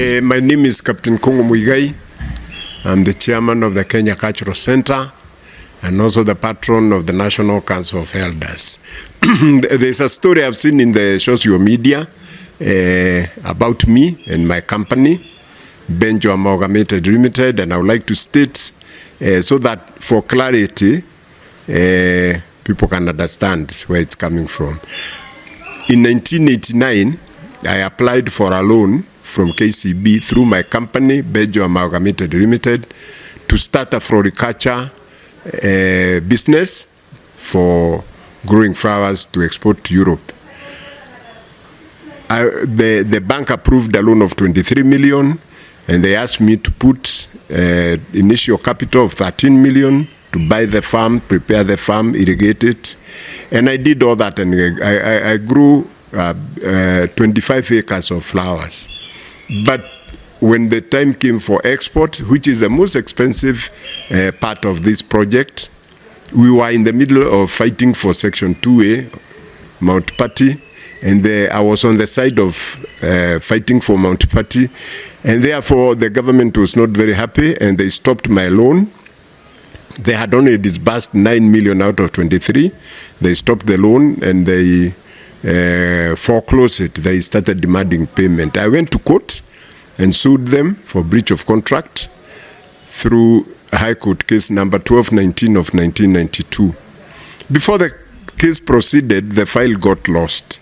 My name is Captain Koome Muigai. I'm the chairman of the Kenya Cultural Center and also the patron of the National Council of Elders. There's a story I've seen in the social media about me and my company, Benjo Amalgamated Limited, and I would like to state so that for clarity, people can understand where it's coming from. In 1989, I applied for a loan from KCB through my company, Benjo Amalgamated Limited, to start a floriculture business for growing flowers to export to Europe. The bank approved a loan of 23 million, and they asked me to put initial capital of 13 million to buy the farm, prepare the farm, irrigate it. And I did all that, and I grew 25 acres of flowers. But when the time came for export, which is the most expensive part of this project, we were in the middle of fighting for Section 2A, Mount Patti, and I was on the side of fighting for Mount Patti, and therefore the government was not very happy, and they stopped my loan. They had only disbursed 9 million out of 23. They stopped the loan, and they foreclosed it. They started demanding payment. I went to court and sued them for breach of contract through High Court case number 1219 of 1992. Before the case proceeded, the file got lost,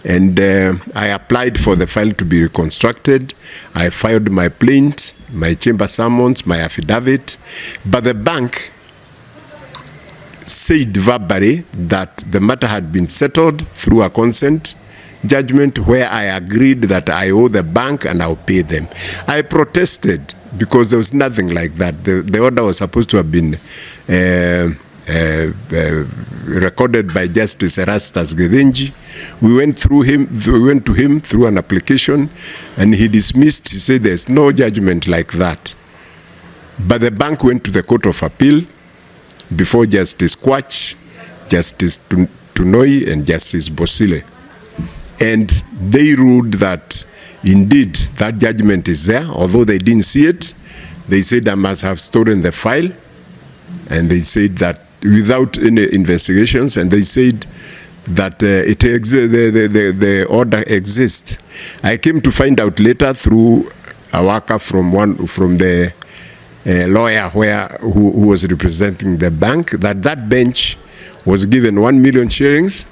and I applied for the file to be reconstructed. I filed my plaint, my chamber summons, my affidavit, but the bank said verbally that the matter had been settled through a consent judgment where I agreed that I owe the bank and I'll pay them. I protested because there was nothing like that. The order was supposed to have been recorded by Justice Erastus Gethenji. We went to him through an application, and he dismissed. He said there's no judgment like that. But the bank went to the Court of Appeal before Justice Kwach, Justice Tunoi, and Justice Bosile. And they ruled that indeed that judgment is there, although they didn't see it. They said I must have stolen the file, and they said that without any investigations, and they said that the order exists. I came to find out later through a worker from the lawyer who was representing the bank that bench was given 1 million shillings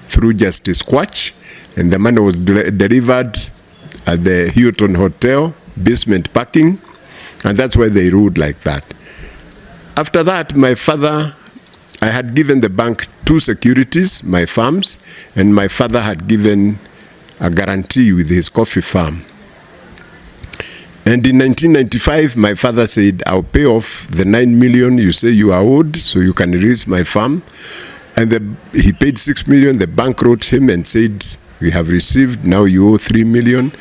through Justice Kwach, and the money was delivered at the Hilton Hotel, basement parking, and that's why they ruled like that. After that, my father, I had given the bank 2 securities, my farms, and my father had given a guarantee with his coffee farm. And in 1995, my father said, I'll pay off the 9 million you say you are owed, so you can release my farm. And he paid 6 million. The bank wrote him and said, we have received, now you owe 3 million.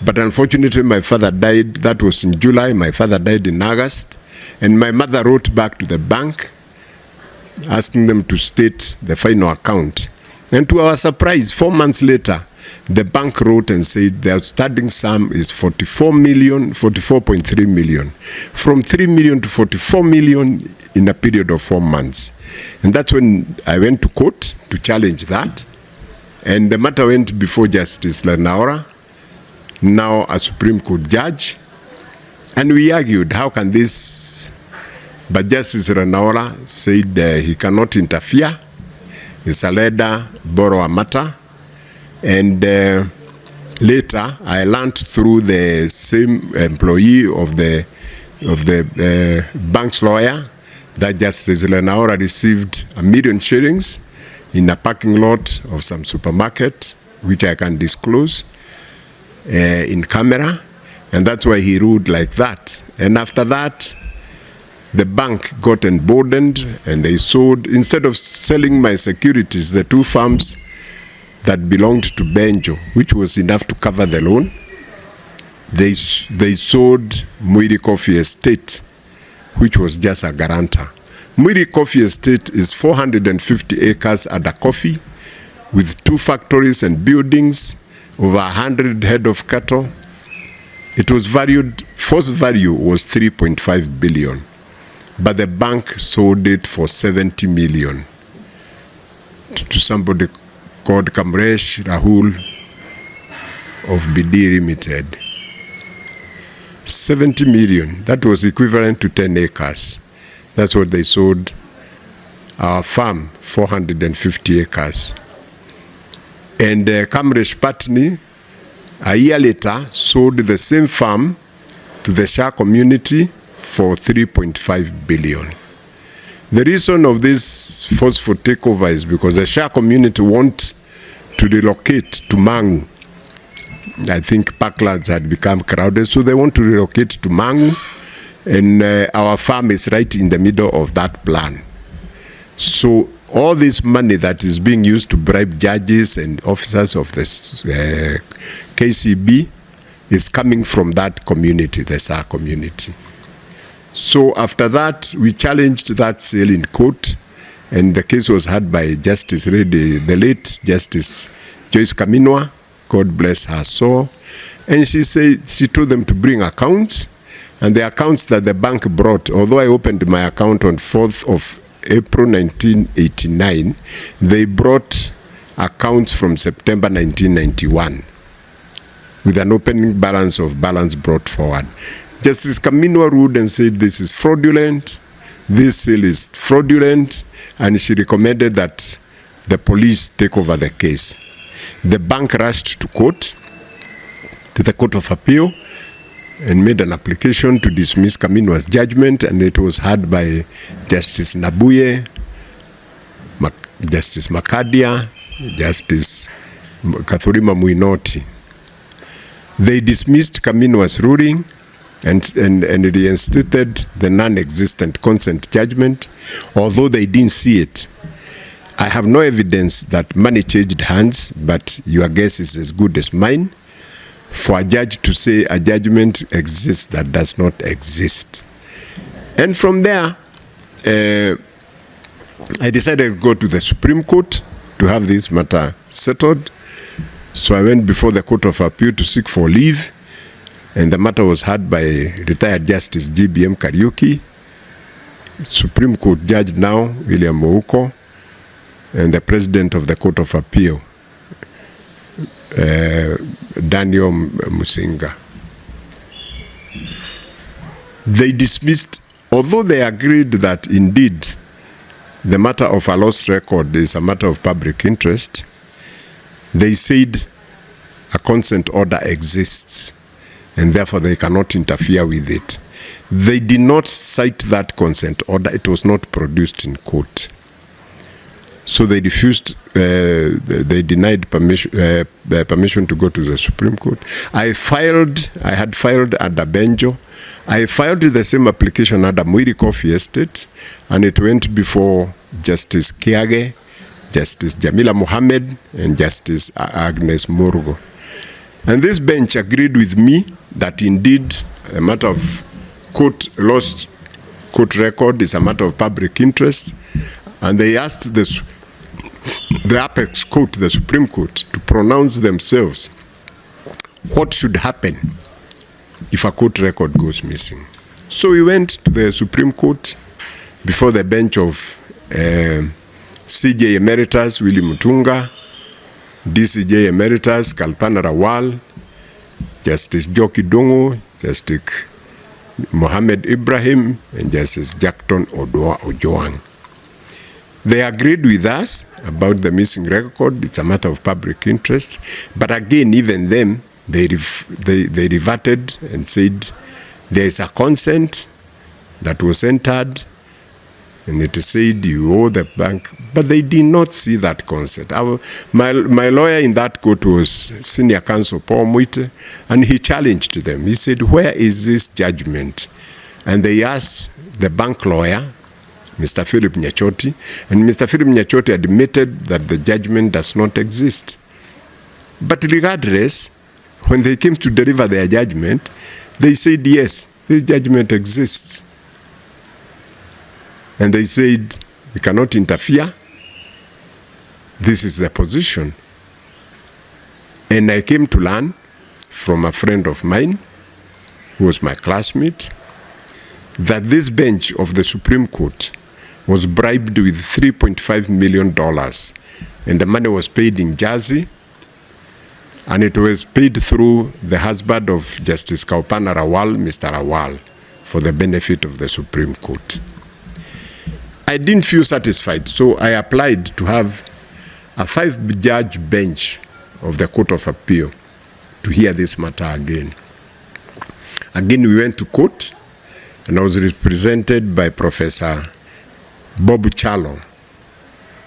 But unfortunately, my father died. That was in July. My father died in August. And my mother wrote back to the bank, asking them to state the final account. And to our surprise, 4 months later, the bank wrote and said the outstanding sum is 44.3 million. From 3 million to 44 million in a period of 4 months. And that's when I went to court to challenge that. And the matter went before Justice Lanaora, now a Supreme Court judge. And we argued, how can this? But Justice Lanaora said he cannot interfere. It's a leader, borrow a matter. And later, I learned through the same employee of the bank's lawyer that Justice Lanaora received 1 million shillings in a parking lot of some supermarket, which I can disclose in camera, and that's why he ruled like that. And after that, the bank got emboldened, and they sold, instead of selling my securities, the 2 farms that belonged to Benjo, which was enough to cover the loan, they sold Muigai Coffee Estate, which was just a guarantor. Muigai Coffee Estate is 450 acres under coffee, with 2 factories and buildings, over 100 head of cattle, It was valued, first value was 3.5 billion, but the bank sold it for 70 million to somebody called Kamresh Rahul of BD Limited. 70 million, that was equivalent to 10 acres. That's what they sold our farm, 450 acres. And Kamresh Patni, a year later, sold the same farm to the Shah community for 3.5 billion. The reason of this forceful takeover is because the Shah community want to relocate to Mangu. I think parklands had become crowded, so they want to relocate to Mangu, and our farm is right in the middle of that plan. So all this money that is being used to bribe judges and officers of the KCB is coming from that community, the Shah community. So after that, we challenged that sale in court, and the case was heard by Justice Reddy, the late Justice Joyce Kaminwa, God bless her soul. And she said, she told them to bring accounts, and the accounts that the bank brought, although I opened my account on 4th of April 1989, they brought accounts from September 1991 with an opening balance of balance brought forward. Justice Kaminwa ruled and said this is fraudulent, this sale is fraudulent, and she recommended that the police take over the case. The bank rushed to court, to the Court of Appeal, and made an application to dismiss Kaminwa's judgment, and it was heard by Justice Nabuye, Justice Makadia, Justice Kathurima Muinoti. They dismissed Kaminwa's ruling and reinstated the non-existent consent judgment, although they didn't see it. I have no evidence that money changed hands, but your guess is as good as mine for a judge to say a judgment exists that does not exist. And from there, I decided to go to the Supreme Court to have this matter settled. So I went before the Court of Appeal to seek for leave, and the matter was heard by retired Justice GBM Kariuki, Supreme Court Judge now, William Mouko, and the President of the Court of Appeal, Daniel Musinga. They dismissed, although they agreed that indeed the matter of a lost record is a matter of public interest, they said a consent order exists and therefore they cannot interfere with it. They did not cite that consent order. It was not produced in court. So they refused, they denied permission to go to the Supreme Court. I had filed under Benjo. I filed the same application under Muiri Coffee Estate, and it went before Justice Kiage, Justice Jamila Mohammed, and Justice Agnes Murgo. And this bench agreed with me that indeed a matter of lost court record is a matter of public interest, and they asked the apex court, the Supreme Court, to pronounce themselves what should happen if a court record goes missing. So we went to the Supreme Court before the bench of CJ Emeritus Willie Mutunga, DCJ Emeritus Kalpana Rawal, Justice Joki Dongo, Justice Mohammed Ibrahim, and Justice Jackton Ojoang. They agreed with us about the missing record. It's a matter of public interest. But again, even them, they reverted and said there is a consent that was entered, and it said you owe the bank. But they did not see that consent. My lawyer in that court was Senior Counsel Paul Muite, and he challenged them. He said, where is this judgment? And they asked the bank lawyer, Mr. Philip Nyachoti, and Mr. Philip Nyachoti admitted that the judgment does not exist. But regardless, when they came to deliver their judgment, they said, yes, this judgment exists. And they said, we cannot interfere. This is the position. And I came to learn from a friend of mine who was my classmate, that this bench of the Supreme Court was bribed with $3.5 million, and the money was paid in Jersey, and it was paid through the husband of Justice Kaupana Rawal, Mr. Rawal, for the benefit of the Supreme Court. I didn't feel satisfied, so I applied to have a 5-judge bench of the Court of Appeal to hear this matter again. Again, we went to court, and I was represented by Professor Bob Chalo,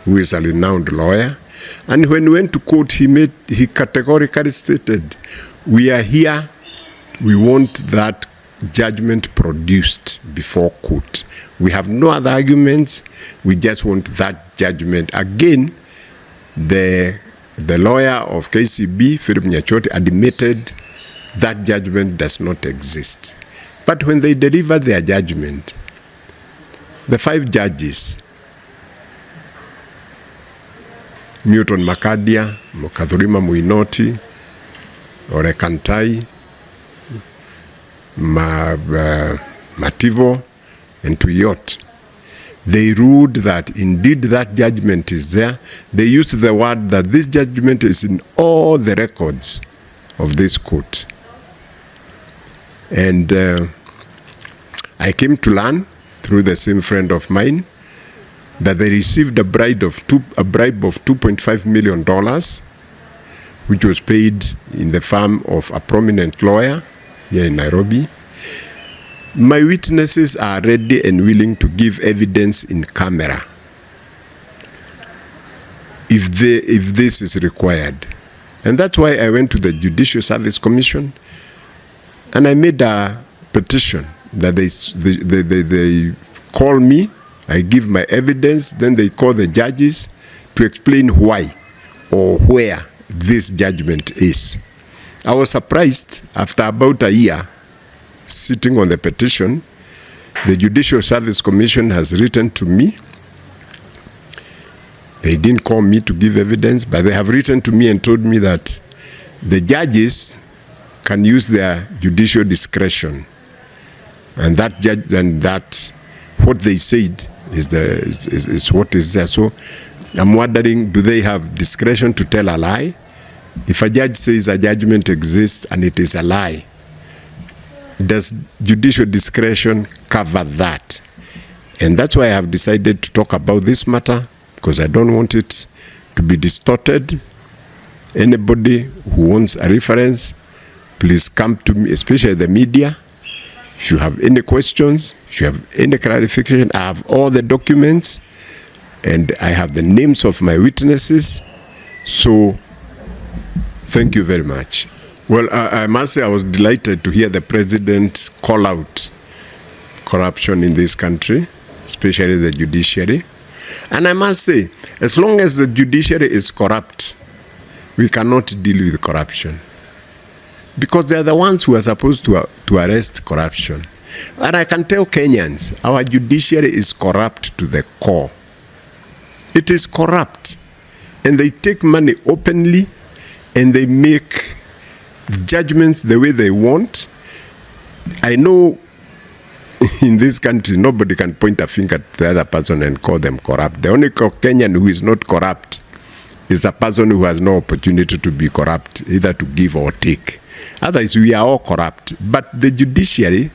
who is a renowned lawyer. And when we went to court, he categorically stated, we are here, we want that judgment produced before court. We have no other arguments, we just want that judgment. Again, the lawyer of KCB, Philip Nyachoti, admitted that judgment does not exist. But when they delivered their judgment, the 5 judges, Newton Makadia, Mukathurima Muinoti, Ole Kantai, Mativo, and Tuyot, they ruled that indeed that judgment is there. They used the word that this judgment is in all the records of this court. And I came to learn through the same friend of mine that they received a bribe of $2.5 million, which was paid in the firm of a prominent lawyer here in Nairobi. My witnesses are ready and willing to give evidence in camera if this is required. And that's why I went to the Judicial Service Commission and I made a petition that they call me, I give my evidence, then they call the judges to explain why or where this judgment is. I was surprised after about a year sitting on the petition, the Judicial Service Commission has written to me. They didn't call me to give evidence, but they have written to me and told me that the judges can use their judicial discretion, and that what they said is what is there. So I'm wondering, do they have discretion to tell a lie? If a judge says a judgment exists and it is a lie, does judicial discretion cover that? And that's why I have decided to talk about this matter, because I don't want it to be distorted. Anybody who wants a reference, please come to me, especially the media. If you have any questions, if you have any clarification, I have all the documents and I have the names of my witnesses. So thank you very much. Well, I must say I was delighted to hear the president call out corruption in this country, especially the judiciary. And I must say, as long as the judiciary is corrupt, we cannot deal with corruption. Because they are the ones who are supposed to arrest corruption. And I can tell Kenyans, our judiciary is corrupt to the core. It is corrupt. And they take money openly, and they make judgments the way they want. I know in this country, nobody can point a finger at the other person and call them corrupt. The only Kenyan who is not corrupt is a person who has no opportunity to be corrupt, either to give or take. Otherwise, we are all corrupt. But the judiciary,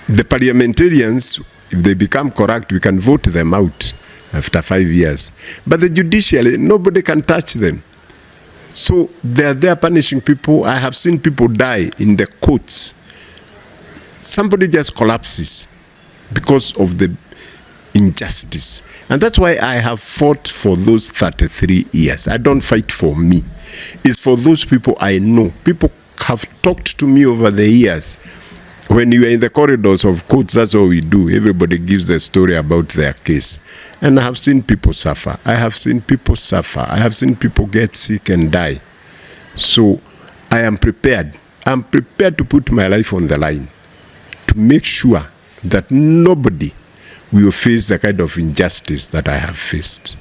the parliamentarians, if they become corrupt, we can vote them out after 5 years. But the judiciary, nobody can touch them. So they are there punishing people. I have seen people die in the courts. Somebody just collapses because of the injustice. And that's why I have fought for those 33 years. I don't fight for me. It's for those people I know. People have talked to me over the years. When you are in the corridors of courts, that's all we do. Everybody gives a story about their case. And I have seen people suffer. I have seen people suffer. I have seen people get sick and die. So I am prepared. I'm prepared to put my life on the line to make sure that nobody will face the kind of injustice that I have faced.